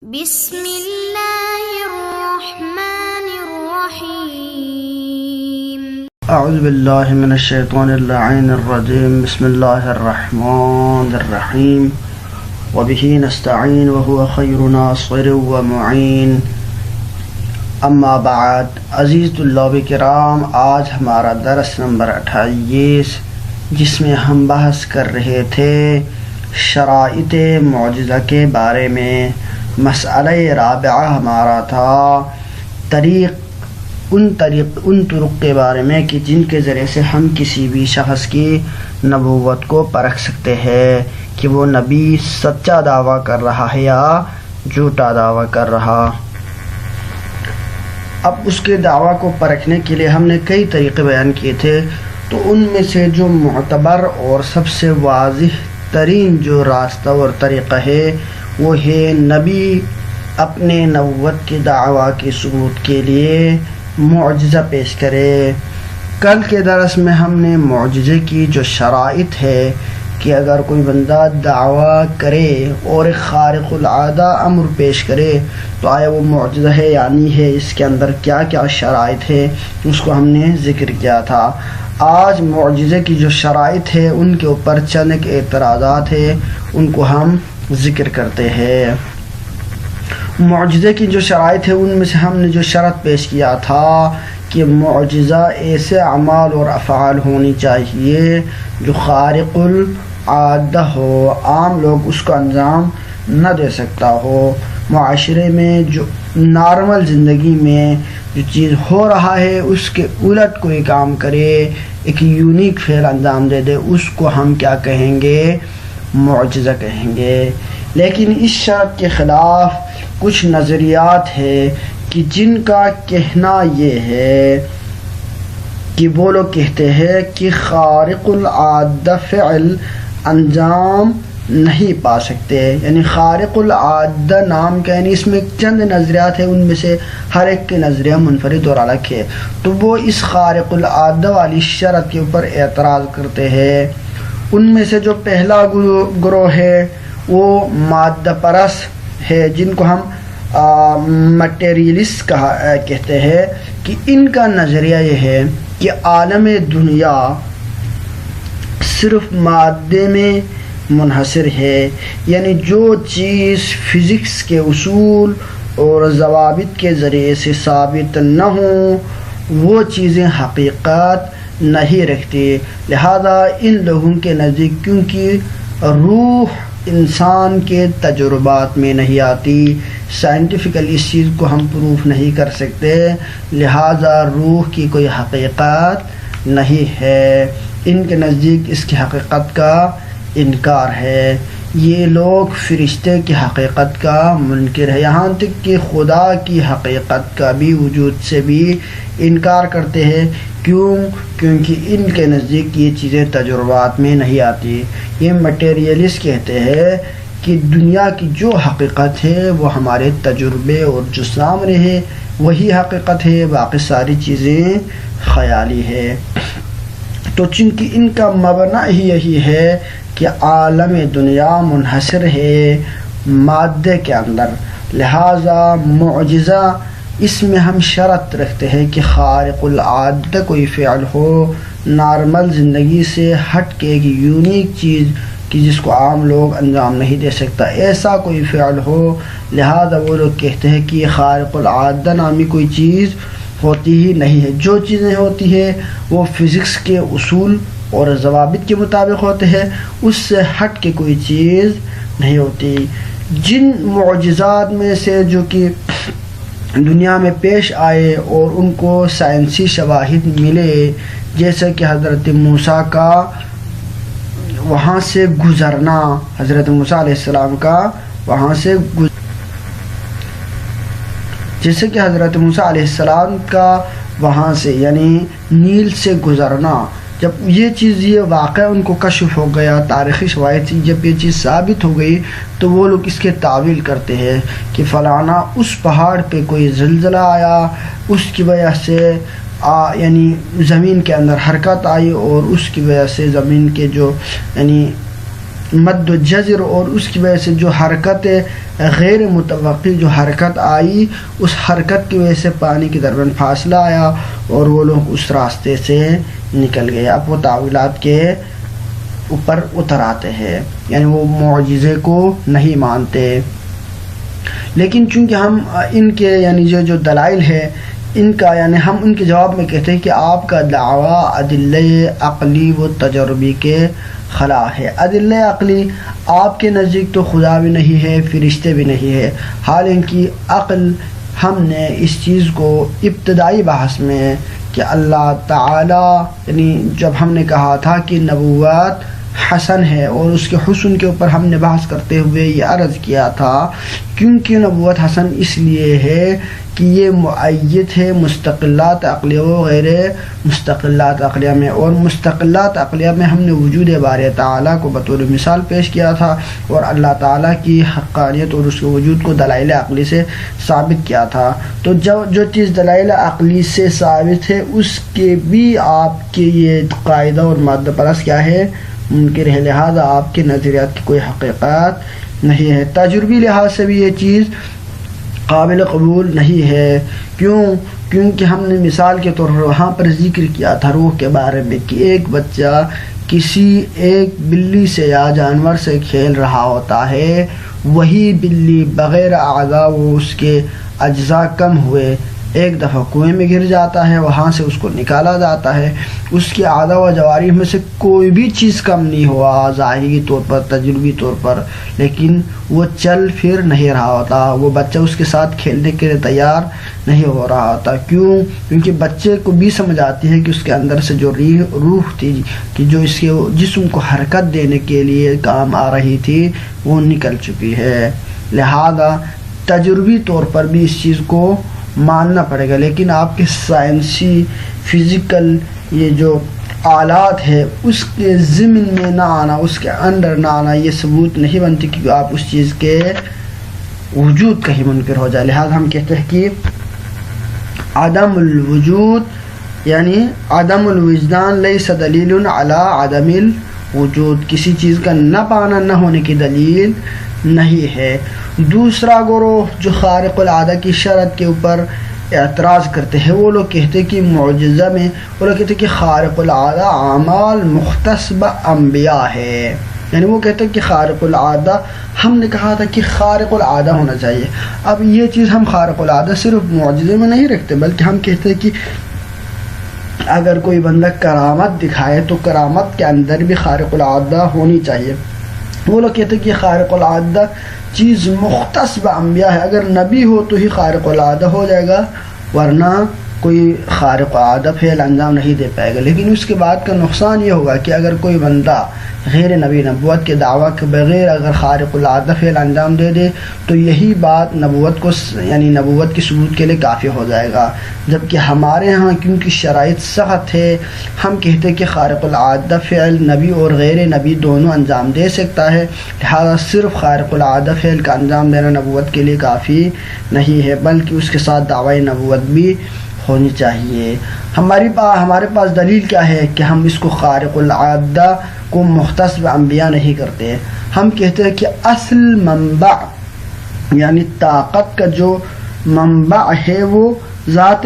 بسم اللہ الرحمن الرحیم اعوذ باللہ من الشیطان اللعین الرجیم بسم اللہ الرحمن الرحیم وبہ نستعین وہو خیر ناصر ومعین اما بعد عزیز طلاب کرام، آج ہمارا درس نمبر 28 جس میں ہم بحث کر رہے تھے شرائط معجزہ کے بارے میں۔ مسئلہ رابعہ ہمارا تھا ان طرق کے بارے میں کہ جن کے ذریعے سے ہم کسی بھی شخص کی نبوت کو پرکھ سکتے ہیں کہ وہ نبی سچا دعویٰ کر رہا ہے یا جھوٹا دعویٰ کر رہا۔ اب اس کے دعویٰ کو پرکھنے کے لیے ہم نے کئی طریقے بیان کیے تھے، تو ان میں سے جو معتبر اور سب سے واضح ترین جو راستہ اور طریقہ ہے وہ ہے نبی اپنے نبوت کے دعویٰ کے ثبوت کے لیے معجزہ پیش کرے۔ کل کے درس میں ہم نے معجزے کی جو شرائط ہے کہ اگر کوئی بندہ دعویٰ کرے اور ایک خارق العادہ امر پیش کرے تو آیا وہ معجزہ ہے یا نہیں ہے، اس کے اندر کیا کیا شرائط ہے اس کو ہم نے ذکر کیا تھا۔ آج معجزے کی جو شرائط ہے ان کے اوپر چند ایک اعتراضات ہیں، ان کو ہم ذکر کرتے ہیں۔ معجزے کی جو شرائط ہے ان میں سے ہم نے جو شرط پیش کیا تھا کہ معجزہ ایسے اعمال اور افعال ہونی چاہیے جو خارق العادہ ہو، عام لوگ اس کو انجام نہ دے سکتا ہو۔ معاشرے میں جو نارمل زندگی میں جو چیز ہو رہا ہے اس کے الٹ کوئی کام کرے، ایک یونیک فعل انجام دے دے، اس کو ہم کیا کہیں گے؟ معجزہ کہیں گے۔ لیکن اس شرط کے خلاف کچھ نظریات ہیں کہ جن کا کہنا یہ ہے کہ وہ لوگ کہتے ہیں کہ خارق العادہ فعل انجام نہیں پا سکتے، یعنی خارق العادہ نام کا، یعنی اس میں چند نظریات ہیں، ان میں سے ہر ایک کے نظریہ منفرد اور الگ ہے، تو وہ اس خارق العادہ والی شرط کے اوپر اعتراض کرتے ہیں۔ ان میں سے جو پہلا گروہ ہے وہ مادہ پرست ہے، جن کو ہم مٹیریلسٹ کہتے ہیں، کہ ان کا نظریہ یہ ہے کہ عالم دنیا صرف مادے میں منحصر ہے، یعنی جو چیز فزکس کے اصول اور ضوابط کے ذریعے سے ثابت نہ ہوں وہ چیزیں حقیقت نہیں رکھتی۔ لہذا ان لوگوں کے نزدیک کیونکہ روح انسان کے تجربات میں نہیں آتی، سائنٹیفیکل اس چیز کو ہم پروف نہیں کر سکتے، لہذا روح کی کوئی حقیقت نہیں ہے۔ ان کے نزدیک اس کی حقیقت کا انکار ہے۔ یہ لوگ فرشتے کی حقیقت کا منکر ہے، یہاں تک کہ خدا کی حقیقت کا بھی وجود سے بھی انکار کرتے ہیں۔ کیونکہ ان کے نزدیک یہ چیزیں تجربات میں نہیں آتی۔ یہ مٹیریلسٹ کہتے ہیں کہ دنیا کی جو حقیقت ہے وہ ہمارے تجربے اور جو سامنے ہے وہی حقیقت ہے، باقی ساری چیزیں خیالی ہے۔ تو چونکہ ان کا مبنی ہی یہی ہے کہ عالم دنیا منحصر ہے مادے کے اندر، لہذا معجزہ اس میں ہم شرط رکھتے ہیں کہ خارق العادہ کوئی فعل ہو، نارمل زندگی سے ہٹ کے ایک یونیک چیز کہ جس کو عام لوگ انجام نہیں دے سکتا، ایسا کوئی فعل ہو۔ لہذا وہ لوگ کہتے ہیں کہ خارق العادہ نامی کوئی چیز ہوتی ہی نہیں ہے، جو چیزیں ہوتی ہیں وہ فزکس کے اصول اور ضوابط کے مطابق ہوتے ہیں، اس سے ہٹ کے کوئی چیز نہیں ہوتی۔ جن معجزات میں سے جو کہ دنیا میں پیش آئے اور ان کو سائنسی شواہد ملے، جیسے کہ حضرت موسیٰ کا وہاں سے گزرنا، حضرت موسیٰ علیہ السلام کا وہاں سے جیسے کہ حضرت موسیٰ علیہ السلام کا وہاں سے یعنی نیل سے گزرنا، جب یہ چیز یہ واقعہ ان کو کشف ہو گیا، تاریخی شواہد سے جب یہ چیز ثابت ہو گئی تو وہ لوگ اس کے تعویل کرتے ہیں کہ فلانا اس پہاڑ پہ کوئی زلزلہ آیا، اس کی وجہ سے یعنی زمین کے اندر حرکت آئی اور اس کی وجہ سے زمین کے جو یعنی مد و جزر اور اس کی وجہ سے جو حرکت غیر متوقع جو حرکت آئی، اس حرکت کی وجہ سے پانی کے درمیان فاصلہ آیا اور وہ لوگ اس راستے سے نکل گئے۔ اب وہ تاویلات کے اوپر اتر آتے ہیں، یعنی وہ معجزے کو نہیں مانتے۔ لیکن چونکہ ہم ان کے یعنی جو دلائل ہے ان کا، یعنی ہم ان کے جواب میں کہتے ہیں کہ آپ کا دعویٰ ادلہ عقلی و تجربی کے خلا ہے۔ ادلہ عقلی آپ کے نزدیک تو خدا بھی نہیں ہے، فرشتے بھی نہیں ہے، حالانکہ عقل ہم نے اس چیز کو ابتدائی بحث میں کہ اللہ تعالی، یعنی جب ہم نے کہا تھا کہ نبوت حسن ہے اور اس کے حسن کے اوپر ہم نے بحث کرتے ہوئے یہ عرض کیا تھا کیونکہ نبوت حسن اس لیے ہے کہ یہ معید ہے مستقلات عقلیہ و غیر مستقلات عقلیہ میں، اور مستقلات عقلیہ میں ہم نے وجود باری تعالیٰ کو بطور مثال پیش کیا تھا اور اللہ تعالیٰ کی حقانیت اور اس کے وجود کو دلائل عقلی سے ثابت کیا تھا۔ تو جو چیز دلائل عقلی سے ثابت ہے اس کے بھی آپ کے یہ قاعدہ اور مادہ پرست کیا ہے، منکر ہے، لہذا آپ کے نظریات کی کوئی حقیقت نہیں ہے۔ تجربی لحاظ سے بھی یہ چیز قابل قبول نہیں ہے۔ کیونکہ ہم نے مثال کے طور پر وہاں پر ذکر کیا تھا روح کے بارے میں کہ ایک بچہ کسی ایک بلی سے یا جانور سے کھیل رہا ہوتا ہے، وہی بلی بغیر اعضاء وہ اس کے اجزاء کم ہوئے ایک دفعہ کنویں میں گر جاتا ہے، وہاں سے اس کو نکالا جاتا ہے، اس کی اعضاء و جوارح میں سے کوئی بھی چیز کم نہیں ہوا ظاہری طور پر تجربی طور پر، لیکن وہ چل پھر نہیں رہا ہوتا، وہ بچہ اس کے ساتھ کھیلنے کے لیے تیار نہیں ہو رہا ہوتا۔ کیونکہ بچے کو بھی سمجھ آتی ہے کہ اس کے اندر سے جو روح تھی کہ جو اس کے جسم کو حرکت دینے کے لیے کام آ رہی تھی وہ نکل چکی ہے، لہذا تجربی طور پر بھی اس چیز کو ماننا پڑے گا۔ لیکن آپ کے سائنسی فزیکل یہ جو آلات ہے اس کے ضمن میں نہ آنا، اس کے اندر نہ آنا یہ ثبوت نہیں بنتی کیونکہ آپ اس چیز کے وجود کا ہی منکر ہو جائے۔ لہذا ہم کہتے ہیں کہ عدم الوجود یعنی عدم الوجدان لیس دلیل علی عدم الوجود، کسی چیز کا نہ پانا نہ ہونے کی دلیل نہیں ہے۔ دوسرا گروہ جو خارق العادہ کی شرط کے اوپر اعتراض کرتے ہیں وہ لوگ کہتے ہیں کہ معجزہ میں وہ لوگ کہتے ہیں کہ خارق العادہ اعمال مختص بانبیاء ہے، یعنی وہ کہتے ہیں کہ خارق العادہ، ہم نے کہا تھا کہ خارق العادہ ہونا چاہیے۔ اب یہ چیز ہم خارق العادہ صرف معجزے میں نہیں رکھتے بلکہ ہم کہتے ہیں کہ اگر کوئی بندہ کرامت دکھائے تو کرامت کے اندر بھی خارق العادہ ہونی چاہیے۔ وہ لوگ کہتے ہیں کہ خارق العادہ چیز مختص بانبیاء ہے، اگر نبی ہو تو ہی خارق العادہ ہو جائے گا ورنہ کوئی خارق العادہ فعل انجام نہیں دے پائے گا۔ لیکن اس کے بعد کا نقصان یہ ہوگا کہ اگر کوئی بندہ غیر نبی نبوت کے دعویٰ کے بغیر اگر خارق العادہ فعل انجام دے دے تو یہی بات نبوت کو یعنی نبوت کی ثبوت کے لیے کافی ہو جائے گا، جبکہ ہمارے ہاں کیونکہ شرائط سخت ہے ہم کہتے ہیں کہ خارق العادہ فعل نبی اور غیر نبی دونوں انجام دے سکتا ہے، لہذا صرف خارق العادہ فعل کا انجام دینا نبوت کے لیے کافی نہیں ہے بلکہ اس کے ساتھ دعوی نبوت بھی ہونی چاہیے۔ ہمارے پاس دلیل کیا ہے کہ ہم اس کو خارق العادہ کو مختص بانبیاء نہیں کرتے؟ ہم کہتے ہیں کہ اصل منبع یعنی طاقت کا جو منبع ہے وہ ذات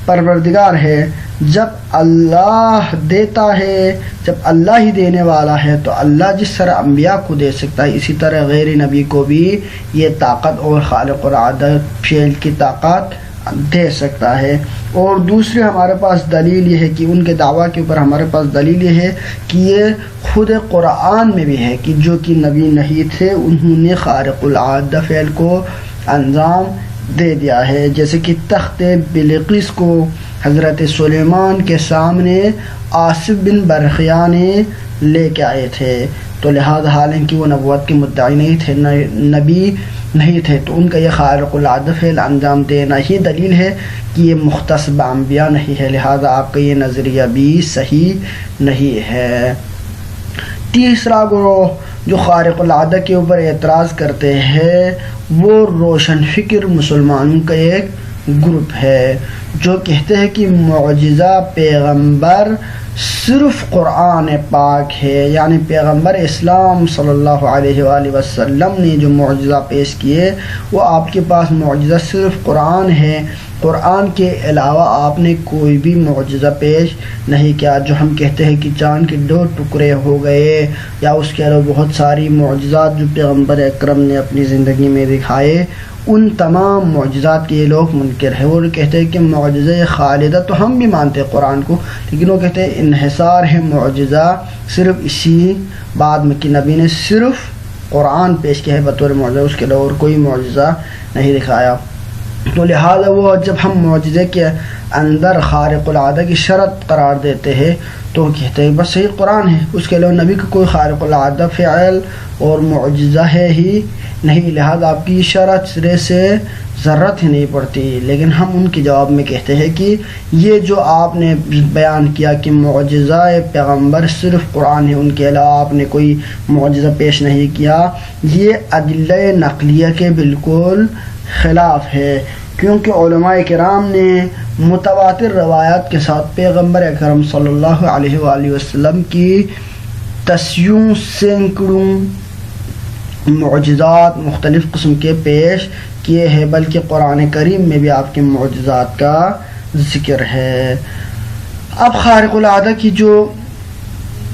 پروردگار ہے۔ جب اللہ دیتا ہے، جب اللہ ہی دینے والا ہے تو اللہ جس طرح انبیاء کو دے سکتا ہے اسی طرح غیر نبی کو بھی یہ طاقت اور خارق العادہ فعل کی طاقت دے سکتا ہے۔ اور دوسری ہمارے پاس دلیل یہ ہے کہ ان کے دعویٰ کے اوپر ہمارے پاس دلیل یہ ہے کہ یہ خود قرآن میں بھی ہے کہ جو کہ نبی نہیں تھے انہوں نے خارق العادہ فعل کو انجام دے دیا ہے، جیسے کہ تخت بلقیس کو حضرت سلیمان کے سامنے آصف بن برخیا نے لے کے آئے تھے، تو لہذا حالانکہ وہ نبوت کے مدعی نہیں تھے، نبی نہیں تھے، تو ان کا یہ خارق العادہ فعل انجام دینا ہی دلیل ہے کہ یہ مختص بانبیاء نہیں ہے، لہذا آپ کا یہ نظریہ بھی صحیح نہیں ہے۔ تیسرا گروہ جو خارق العادہ کے اوپر اعتراض کرتے ہیں وہ روشن فکر مسلمانوں کا ایک گروپ ہے جو کہتے ہیں کہ معجزہ پیغمبر صرف قرآن پاک ہے، یعنی پیغمبر اسلام صلی اللہ علیہ وآلہ وسلم نے جو معجزہ پیش کیے وہ آپ کے پاس معجزہ صرف قرآن ہے، قرآن کے علاوہ آپ نے کوئی بھی معجزہ پیش نہیں کیا۔ جو ہم کہتے ہیں کہ چاند کے 2 ٹکڑے ہو گئے یا اس کے علاوہ بہت ساری معجزات جو پیغمبر اکرم نے اپنی زندگی میں دکھائے، ان تمام معجزات کے یہ لوگ منکر ہیں۔ وہ کہتے ہیں کہ معجزہ خالدہ تو ہم بھی مانتے ہیں قرآن کو، لیکن وہ کہتے ہیں انحصار ہے معجزہ صرف اسی بعد میں کہ نبی نے صرف قرآن پیش کیا ہے بطور معجزہ، اس کے علاوہ اور کوئی معجزہ نہیں دکھایا۔ تو لہٰذا وہ جب ہم معجزے کے اندر خارق العادہ کی شرط قرار دیتے ہیں تو کہتے ہیں بس صحیح قرآن ہے، اس کے علاوہ نبی کا کوئی خارق العادہ فعل اور معجزہ ہے ہی نہیں، لہذا آپ کی شرط سرے سے ضرورت ہی نہیں پڑتی۔ لیکن ہم ان کے جواب میں کہتے ہیں کہ یہ جو آپ نے بیان کیا کہ معجزہ پیغمبر صرف قرآن ہے، ان کے علاوہ آپ نے کوئی معجزہ پیش نہیں کیا، یہ ادلہ نقلیہ کے بالکل خلاف ہے، کیونکہ علماء کرام نے متواتر روایات کے ساتھ پیغمبر اکرم صلی اللہ علیہ وآلہ وسلم کی تسیوں سینکڑوں معجزات مختلف قسم کے پیش کیے ہیں، بلکہ قرآن کریم میں بھی آپ کے معجزات کا ذکر ہے۔ اب خارق العادہ کی جو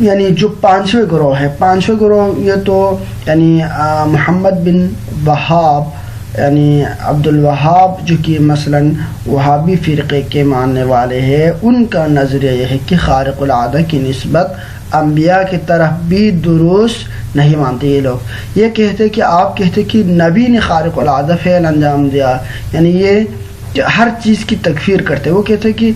5ویں گروہ ہے، 5ویں گروہ یہ تو محمد بن وہاب یعنی عبد الوہاب جو کہ مثلا وہابی فرقے کے ماننے والے ہیں، ان کا نظریہ یہ ہے کہ خارق العادہ کی نسبت انبیاء کی طرف بھی درست نہیں مانتے۔ یہ لوگ یہ کہتے کہ آپ کہتے کہ نبی نے خارق العادہ فعل انجام دیا، یعنی یہ ہر چیز کی تکفیر کرتے۔ وہ کہتے کہ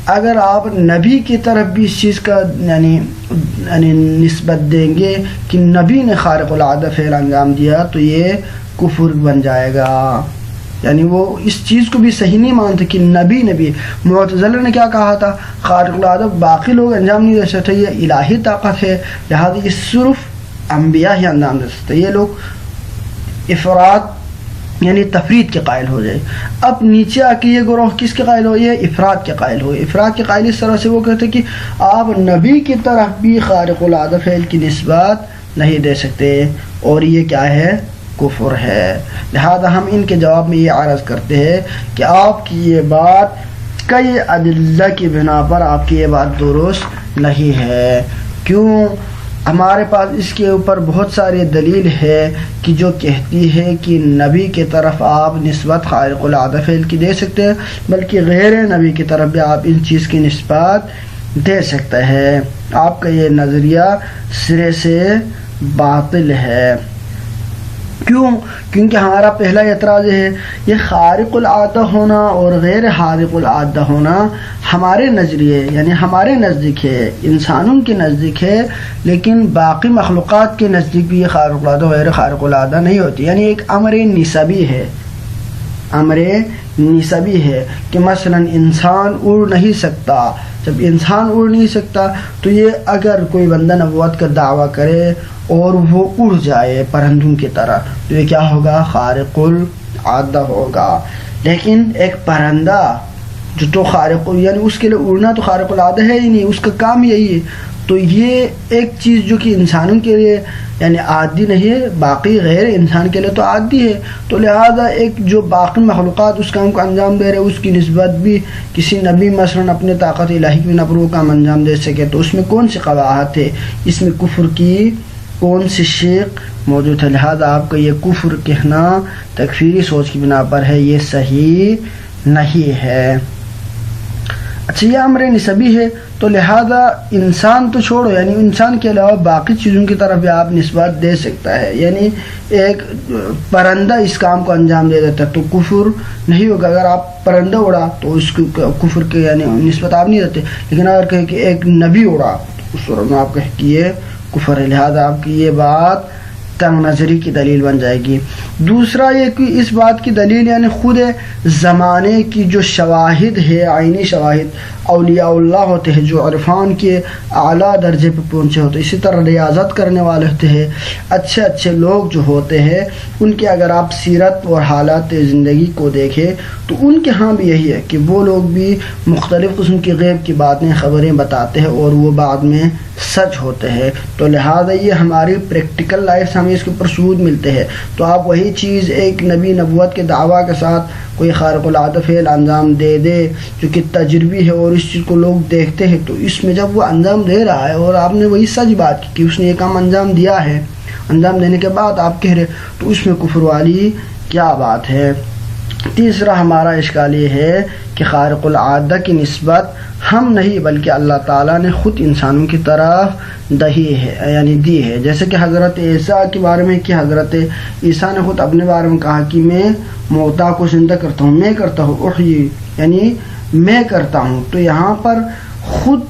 اگر آپ نبی کی طرف بھی اس چیز کا یعنی نسبت دیں گے کہ نبی نے خارق العادہ فعل انجام دیا تو یہ کفر بن جائے گا، یعنی وہ اس چیز کو بھی صحیح نہیں مانتے کہ نبی معتزلہ نے کیا کہا تھا، خارق العادہ باقی لوگ انجام نہیں دے سکتے، یہ الہی طاقت ہے، لہذا یہ صرف انبیاء ہی انجام دے سکتے۔ یہ لوگ افراد یعنی تفرید کے قائل ہو جائے۔ اب نیچے آ کے یہ گروہ کس کے قائل ہو، یہ افراد کے قائل ہو۔ افراد کے قائل اس طرح سے وہ کہتے کہ آپ نبی کی طرف بھی خارق العادہ فعل کی نسبت نہیں دے سکتے، اور یہ کیا ہے، کفر ہے۔ لہذا ہم ان کے جواب میں یہ عرض کرتے ہیں کہ آپ کی یہ بات کئی ادلہ کی بنا پر آپ کی یہ بات درست نہیں ہے۔ کیوں؟ ہمارے پاس اس کے اوپر بہت ساری دلیل ہے کہ جو کہتی ہے کہ نبی کی طرف آپ نسبت خارق العادہ فعل کی دے سکتے ہیں، بلکہ غیر نبی کی طرف بھی آپ ان چیز کی نسبت دے سکتے ہیں۔ آپ کا یہ نظریہ سرے سے باطل ہے۔ کیوں؟ کیونکہ ہمارا پہلا اعتراض ہے یہ خارق العادہ ہونا اور غیر خارق العادہ ہونا ہمارے نظریے یعنی ہمارے نزدیک ہے، انسانوں کے نزدیک ہے، لیکن باقی مخلوقات کے نزدیک بھی یہ خارق العادہ غیر خارق العادہ نہیں ہوتی۔ یعنی ایک امر نسبی ہے، امر نسبی ہے کہ مثلا انسان اڑ نہیں سکتا۔ جب انسان اڑ نہیں سکتا تو یہ اگر کوئی بندہ نبوت کا دعویٰ کرے اور وہ اڑ جائے پرندوں کی طرح تو یہ کیا ہوگا، خارق العادہ ہوگا۔ لیکن ایک پرندہ جو تو خارق یعنی اس کے لیے اڑنا تو خارق العادہ ہے ہی نہیں، اس کا کام یہی ہے۔ تو یہ ایک چیز جو کہ انسانوں کے لیے یعنی عادی نہیں ہے، باقی غیر انسان کے لیے تو عادی ہے، تو لہذا ایک جو باقی مخلوقات اس کام کو انجام دے رہے اس کی نسبت بھی کسی نبی مثلا اپنے طاقت الہی کی بنا پر وہ کام انجام دے سکے تو اس میں کون سی قباحت ہے، اس میں کفر کی کون سی شیخ موجود ہے؟ لہذا آپ کا یہ کفر کہنا تکفیری سوچ کی بنا پر ہے، یہ صحیح نہیں ہے۔ اچھا، یہ امر نسبی ہے تو لہذا انسان تو چھوڑو، یعنی انسان کے علاوہ باقی چیزوں کی طرف بھی آپ نسبت دے سکتا ہے۔ یعنی ایک پرندہ اس کام کو انجام دے دیتا تو کفر نہیں ہوگا۔ اگر آپ پرندہ اڑا تو اس کو کفر کے یعنی نسبت آپ نہیں دیتے، لیکن اگر کہیں کہ ایک نبی اڑا تو اس صورت میں آپ کہیں کہ یہ کفر ہے۔ لہذا آپ کی یہ بات تنگ نظری کی دلیل بن جائے گی۔ دوسرا یہ کہ اس بات کی دلیل یعنی خود زمانے کی جو شواہد ہے، عینی شواہد، اولیاء اللہ ہوتے ہیں جو عرفان کے اعلیٰ درجے پہ پہنچے ہوتے ہیں، اسی طرح ریاضت کرنے والے ہوتے ہیں، اچھے اچھے لوگ جو ہوتے ہیں ان کے اگر آپ سیرت اور حالات زندگی کو دیکھیں تو ان کے ہاں بھی یہی ہے کہ وہ لوگ بھی مختلف قسم کی غیب کی باتیں، خبریں بتاتے ہیں اور وہ بعد میں سچ ہوتے ہیں۔ تو لہٰذا یہ ہماری پریکٹیکل لائف سے ہمیں اس کے اوپر سود ملتے ہیں۔ تو آپ وہی چیز ایک نبی نبوت کے دعویٰ کے ساتھ کوئی خارق العادہ فعل انجام دے دے جو کہ تجربی ہے اور اس چیز کو لوگ دیکھتے ہیں، تو اس میں جب وہ انجام دے رہا ہے اور آپ نے وہی سچ بات کی کہ اس نے یہ کام انجام دیا ہے، انجام دینے کے بعد آپ کہہ رہے، تو اس میں کفر والی کیا بات ہے؟ تیسرا ہمارا اشکال یہ ہے کہ خارق العادہ کی نسبت ہم نہیں بلکہ اللہ تعالیٰ نے خود انسانوں کی طرف دی ہے، جیسے کہ حضرت عیسیٰ کے بارے میں کہ حضرت عیسیٰ نے خود اپنے بارے میں کہا کہ میں موتا کو زندہ کرتا ہوں، میں کرتا ہوں، احیی یعنی میں کرتا ہوں۔ تو یہاں پر خود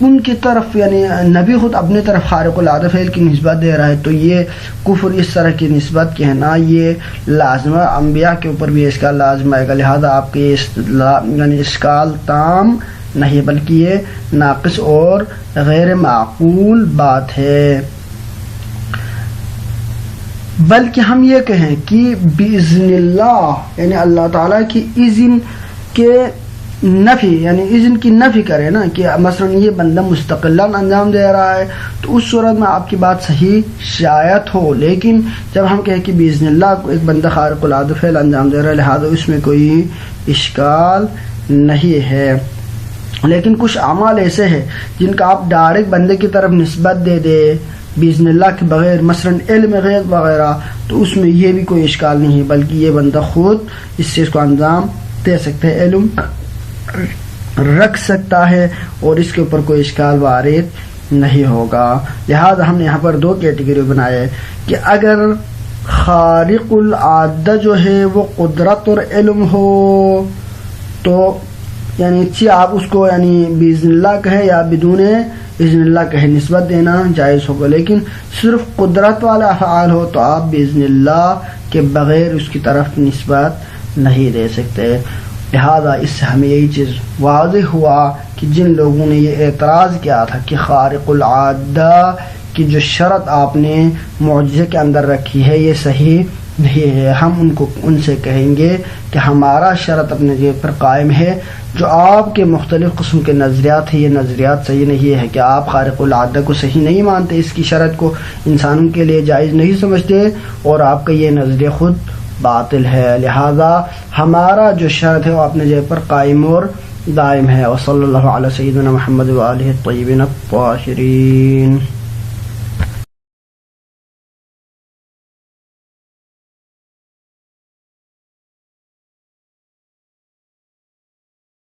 ان کی طرف یعنی نبی خود اپنے طرف خارق العادہ فعل کی نسبت دے رہا ہے، تو یہ کفر اس طرح کی نسبت کہنا یہ لازمہ انبیاء کے اوپر بھی اس کا لازم آئے گا، لہذا آپ کے یعنی اشکال تام نہیں بلکہ یہ ناقص اور غیر معقول بات ہے۔ بلکہ ہم یہ کہیں کہ باذن اللہ یعنی اللہ تعالیٰ کی اذن کے نفی یعنی اذن کی نفی کرے نا کہ مثلا یہ بندہ مستقلاً انجام دے رہا ہے، تو اس صورت میں آپ کی بات صحیح شاید ہو، لیکن جب ہم کہیں کہ باذن اللہ کو ایک بندہ خارق العادہ فعل انجام دے رہا ہے لہذا اس میں کوئی اشکال نہیں ہے۔ لیکن کچھ اعمال ایسے ہیں جن کا آپ ڈائریکٹ بندے کی طرف نسبت دے دے باذن اللہ کے بغیر، مثلا علم غیب وغیرہ، تو اس میں یہ بھی کوئی اشکال نہیں بلکہ یہ بندہ خود اس چیز کو انجام دے سکتا ہے، علم رکھ سکتا ہے اور اس کے اوپر کوئی اشکال وارد نہیں ہوگا۔ لہذا ہم نے یہاں پر دو کیٹیگری بنائے کہ اگر خارق العادہ جو ہے وہ قدرت اور علم ہو تو یعنی آپ اس کو یعنی باذن اللہ کہے یا بدون باذن اللہ کہے نسبت دینا جائز ہوگا، لیکن صرف قدرت والا افعال ہو تو آپ باذن اللہ کے بغیر اس کی طرف نسبت نہیں دے سکتے۔ لہذا اس سے ہمیں یہی چیز واضح ہوا کہ جن لوگوں نے یہ اعتراض کیا تھا کہ خارق العادہ کی جو شرط آپ نے معجزے کے اندر رکھی ہے یہ صحیح نہیں ہے، ہم ان سے کہیں گے کہ ہمارا شرط اپنے جگہ پر قائم ہے، جو آپ کے مختلف قسم کے نظریات ہیں یہ نظریات صحیح نہیں ہے کہ آپ خارق العادہ کو صحیح نہیں مانتے، اس کی شرط کو انسانوں کے لیے جائز نہیں سمجھتے اور آپ کا یہ نظریہ خود باطل ہے، لہذا ہمارا جو شرط ہے وہ اپنے جگہ پر قائم اور دائم ہے۔ وصلی اللہ علی سیدنا محمد وآلہ الطیبین الطاہرین۔